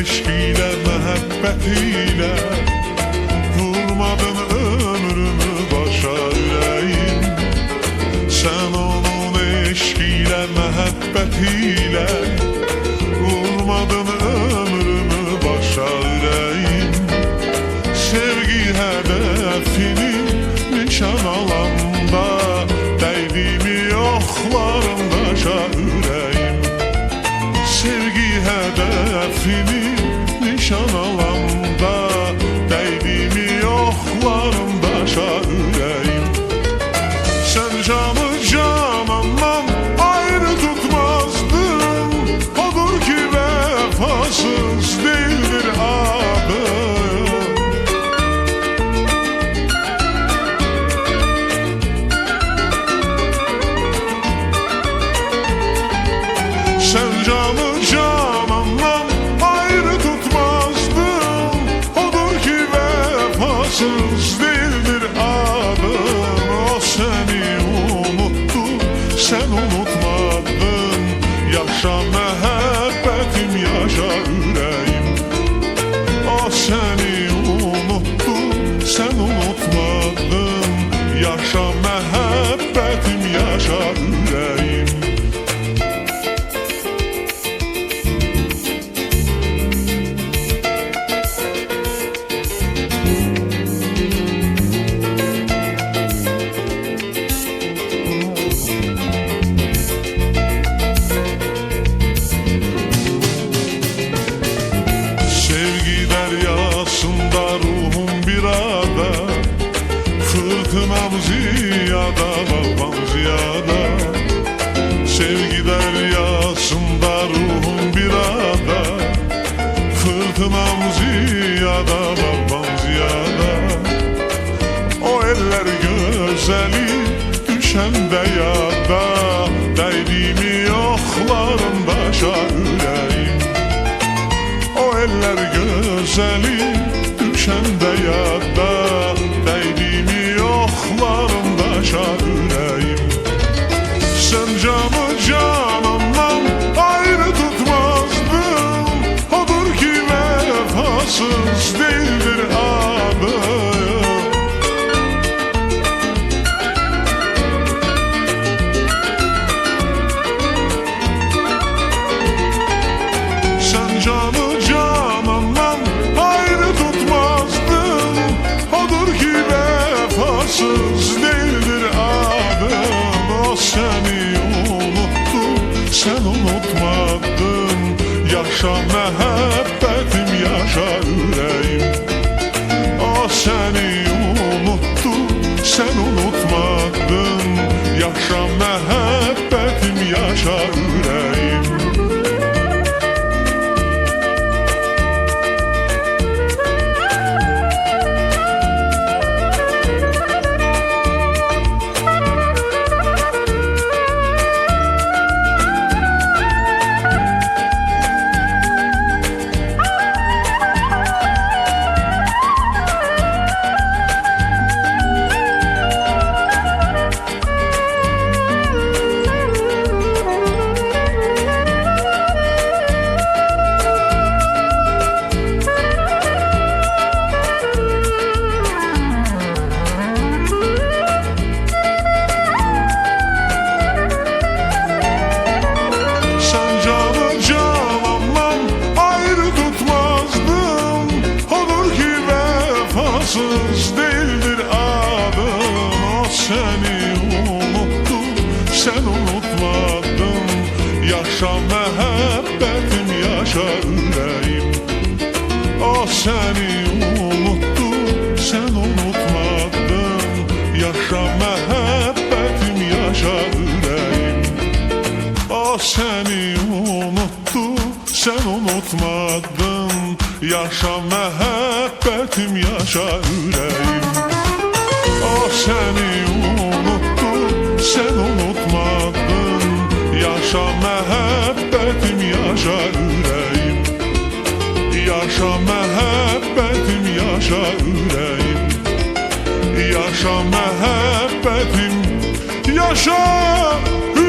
eşkiyle, məhəbbətiyle vurmadın ömrümü başa ürəyim. Sen onun eşkiyle, məhəbbətiyle vurmadın ömrümü başa ürəyim. Sevgi hedefini nişan alanda değdimi yoxlarındaca ürəyim. Sevgi hedefini nişan alanda değdimi yoxlarındaca ürəyim. Sen canı canandan ayrı tutmazdın, odur ki vefasız değildir adı. Sen canı canandan ayrı tutmazdın, odur ki vefasız değildir adın. O seni unuttu, sen unutmadın. Yaşa məhəbbətim, yaşa ürəyim. O seni unuttu, sen unutmadın. Yaşa məhəbbətim, yaşa ürəyim. Deryasında ruhum bir ada, fırtınam ziyada, babam ziyada. Sevgi deryasında ruhum bir ada, fırtınam ziyada, babam ziyada. O eller güzeli düşende yada, değdimi yoxlarındaca ürəyim. O eller güzeli düşende yada, değdimi yoxlarındaca ürəyim. Sen canı canandan ayrı tutmazdın, odur ki vefasız değildir adı. Sen canı canandan ayrı tutmazdın, odur ki vefasız değildir adım. O seni unuttu, sen unutmadın. Yaşa məhəbbətim, yaşa ürəyim. O seni unuttu, sen unutmadın. Yaşa məhəbbətim, yaşa ürəyim. Değildir adım. O seni unuttu, sen unutmadın. Yaşa məhəbbətim, yaşa ürəyim. O seni unuttu, sen unutmadın. Yaşa məhəbbətim, yaşa ürəyim. O seni unuttu, sen unutmadın. Yaşa məhəbbətim, yaşa ürəyim. O seni unuttu, sen unutmadın. Yaşa məhəbbətim, yaşa ürəyim. Yaşa məhəbbətim, yaşa ürəyim. Yaşa məhəbbətim, yaşa ürəyim.